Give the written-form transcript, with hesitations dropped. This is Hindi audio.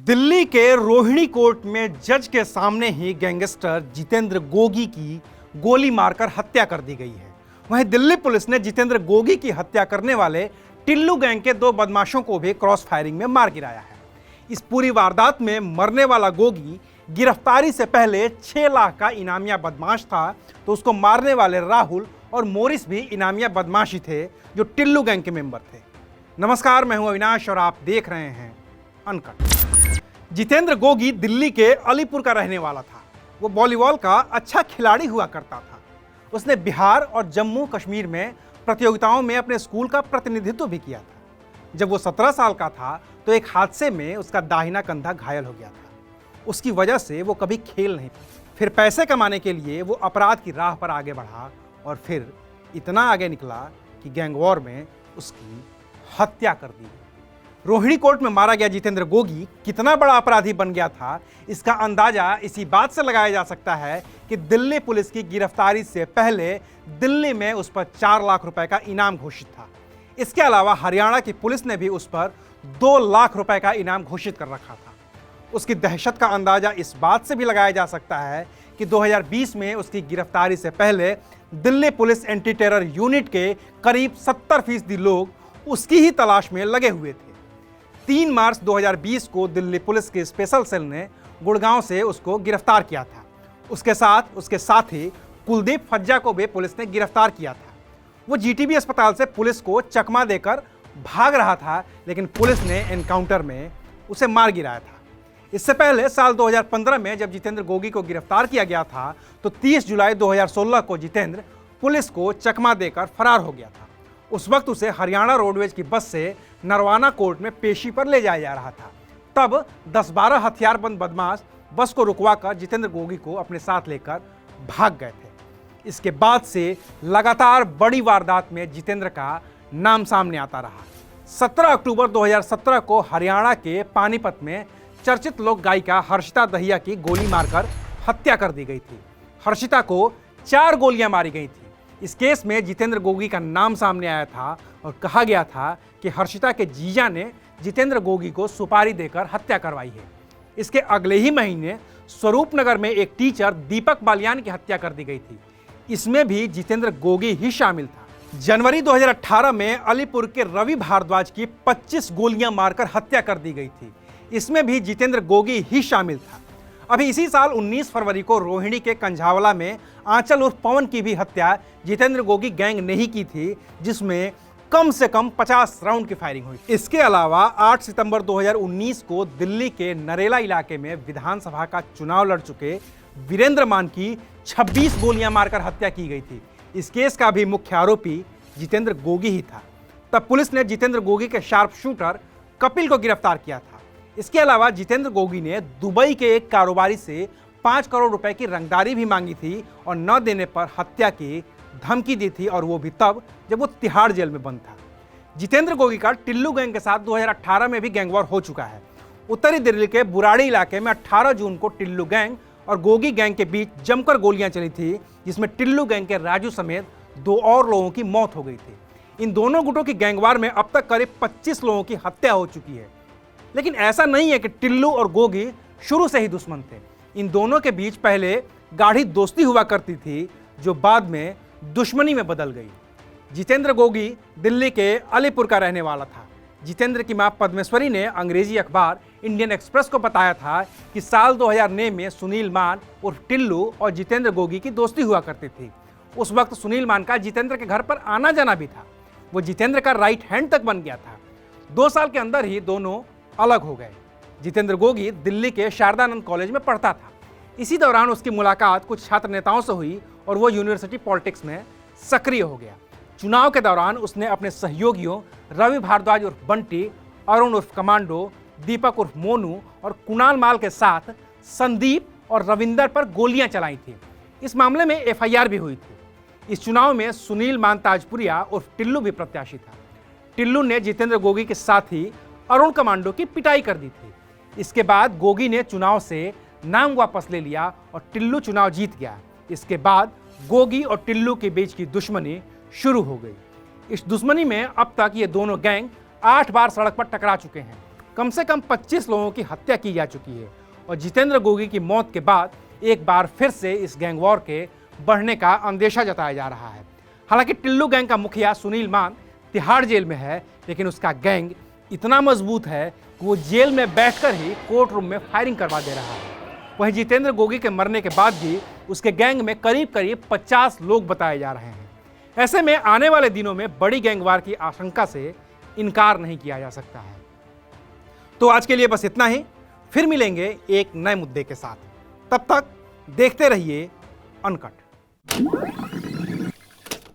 दिल्ली के रोहिणी कोर्ट में जज के सामने ही गैंगस्टर जितेंद्र गोगी की गोली मारकर हत्या कर दी गई है। वहीं दिल्ली पुलिस ने जितेंद्र गोगी की हत्या करने वाले टिल्लू गैंग के 2 बदमाशों को भी क्रॉस फायरिंग में मार गिराया है। इस पूरी वारदात में मरने वाला गोगी गिरफ्तारी से पहले 6 लाख का इनामिया बदमाश था, तो उसको मारने वाले राहुल और मोरिस भी इनामिया बदमाशी थे जो टिल्लू गैंग के मेंबर थे। नमस्कार, मैं हूं अविनाश और आप देख रहे हैं अनकट। जितेंद्र गोगी दिल्ली के अलीपुर का रहने वाला था। वो वॉलीबॉल का अच्छा खिलाड़ी हुआ करता था। उसने बिहार और जम्मू कश्मीर में प्रतियोगिताओं में अपने स्कूल का प्रतिनिधित्व भी किया था। जब वो 17 साल का था तो एक हादसे में उसका दाहिना कंधा घायल हो गया था। उसकी वजह से वो कभी खेल नहीं पाया। फिर पैसे कमाने के लिए वो अपराध की राह पर आगे बढ़ा और फिर इतना आगे निकला कि गैंग वॉर में उसकी हत्या कर दी। रोहिणी कोर्ट में मारा गया जितेंद्र गोगी कितना बड़ा अपराधी बन गया था, इसका अंदाजा इसी बात से लगाया जा सकता है कि दिल्ली पुलिस की गिरफ्तारी से पहले दिल्ली में उस पर 4 लाख रुपए का इनाम घोषित था। इसके अलावा हरियाणा की पुलिस ने भी उस पर 2 लाख रुपए का इनाम घोषित कर रखा था। उसकी दहशत का अंदाजा इस बात से भी लगाया जा सकता है कि 2020 में उसकी गिरफ्तारी से पहले Delhi police anti terror unit के करीब 70% लोग उसकी ही तलाश में लगे हुए थे। 3 मार्च 2020 को दिल्ली पुलिस के स्पेशल सेल ने गुड़गांव से उसको गिरफ्तार किया था। उसके साथ उसके साथी कुलदीप फज्जा को भी पुलिस ने गिरफ्तार किया था। वो जीटीबी अस्पताल से पुलिस को चकमा देकर भाग रहा था, लेकिन पुलिस ने एनकाउंटर में उसे मार गिराया था। इससे पहले साल 2015 में जब जितेंद्र गोगी को गिरफ्तार किया गया था तो 30 जुलाई 2016 को जितेंद्र पुलिस को चकमा देकर फरार हो गया था। उस वक्त उसे हरियाणा रोडवेज की बस से नरवाना कोर्ट में पेशी पर ले जाया जा रहा था। तब 10-12 हथियारबंद बदमाश बस को रुकवाकर जितेंद्र गोगी को अपने साथ लेकर भाग गए थे। इसके बाद से लगातार बड़ी वारदात में जितेंद्र का नाम सामने आता रहा। 17 अक्टूबर 2017 को हरियाणा के पानीपत में चर्चित लोक गायिका हर्षिता दहिया की गोली मारकर हत्या कर दी गई थी। हर्षिता को 4 गोलियां मारी गई थी। इस केस में जितेंद्र गोगी का नाम सामने आया था और कहा गया था कि हर्षिता के जीजा ने जितेंद्र गोगी को सुपारी देकर हत्या करवाई है। इसके अगले ही महीने स्वरूपनगर में एक टीचर दीपक बालियान की हत्या कर दी गई थी। इसमें भी जितेंद्र गोगी ही शामिल था। जनवरी 2018 में अलीपुर के रवि भारद्वाज की 25 गोलियां मारकर हत्या कर दी गई थी। इसमें भी जितेंद्र गोगी ही शामिल था। अभी इसी साल 19 फरवरी को रोहिणी के कंझावला में आंचल उर्फ पवन की भी हत्या जितेंद्र गोगी गैंग ने ही की थी, जिसमें कम से कम 50 राउंड की फायरिंग हुई। इसके अलावा 8 सितंबर 2019 को दिल्ली के नरेला इलाके में विधानसभा का चुनाव लड़ चुके वीरेंद्र मान की 26 गोलियां मारकर हत्या की गई थी। इस केस का भी मुख्य आरोपी जितेंद्र गोगी ही था। तब पुलिस ने जितेंद्र गोगी के शार्प शूटर कपिल को गिरफ्तार किया था। इसके अलावा जितेंद्र गोगी ने दुबई के एक कारोबारी से 5 करोड़ रुपए की रंगदारी भी मांगी थी और न देने पर हत्या की धमकी दी थी, और वो भी तब जब वो तिहाड़ जेल में बंद था। जितेंद्र गोगी का टिल्लू गैंग के साथ 2018 में भी गैंगवॉर हो चुका है। उत्तरी दिल्ली के बुराड़ी इलाके में 18 जून को टिल्लू गैंग और गोगी गैंग के बीच जमकर गोलियां चली थी, जिसमें टिल्लू गैंग के राजू समेत 2 और लोगों की मौत हो गई थी। इन दोनों गुटों की गैंगवॉर में अब तक करीब 25 लोगों की हत्या हो चुकी है। लेकिन ऐसा नहीं है कि टिल्लू और गोगी शुरू से ही दुश्मन थे। इन दोनों के बीच पहले गाढ़ी दोस्ती हुआ करती थी, जो बाद में दुश्मनी में बदल गई। जितेंद्र गोगी दिल्ली के अलीपुर का रहने वाला था। जितेंद्र की मां पद्मेश्वरी ने अंग्रेजी अखबार इंडियन एक्सप्रेस को बताया था कि साल 2009 में सुनील मान उर्फ टिल्लू और जितेंद्र गोगी की दोस्ती हुआ करती थी। उस वक्त सुनील मान का जितेंद्र के घर पर आना जाना भी था। वो जितेंद्र का राइट हैंड तक बन गया था। 2 साल के अंदर ही दोनों अलग हो गए। जितेंद्र गोगी दिल्ली के शारदानंद कॉलेज में पढ़ता था। इसी दौरान उसकी मुलाकात कुछ छात्र नेताओं से हुई और वो यूनिवर्सिटी पॉलिटिक्स में सक्रिय हो गया। चुनाव के दौरान उसने अपने सहयोगियों रवि भारद्वाज उर्फ बंटी, अरुण उर्फ कमांडो, दीपक उर्फ मोनू और कुणाल माल के साथ संदीप और रविंदर पर गोलियां चलाई थी। इस मामले में एफआईआर भी हुई थी। इस चुनाव में सुनील मान ताजपुरिया उर्फ टिल्लू भी प्रत्याशी था। टिल्लू ने जितेंद्र गोगी के साथी अरुण कमांडो की पिटाई कर दी थी। इसके बाद गोगी ने चुनाव से नाम वापस ले लिया और टिल्लू चुनाव जीत गया। इसके बाद गोगी और टिल्लू के बीच की दुश्मनी शुरू हो गई। इस दुश्मनी में अब तक ये दोनों गैंग 8 बार सड़क पर टकरा चुके हैं। कम से कम 25 लोगों की हत्या की जा चुकी है और जितेंद्र गोगी की मौत के बाद एक बार फिर से इस गैंग वॉर के बढ़ने का अंदेशा जताया जा रहा है। हालांकि टिल्लू गैंग का मुखिया सुनील मान तिहाड़ जेल में है, लेकिन उसका गैंग इतना मजबूत है कि वो जेल में बैठकर ही कोर्ट रूम में फायरिंग करवा दे रहा है। वहीं जितेंद्र गोगी के मरने के बाद भी उसके गैंग में करीब करीब 50 लोग बताए जा रहे हैं। ऐसे में आने वाले दिनों में बड़ी गैंगवार की आशंका से इनकार नहीं किया जा सकता है। तो आज के लिए बस इतना ही, फिर मिलेंगे एक नए मुद्दे के साथ। तब तक देखते रहिए अनकट।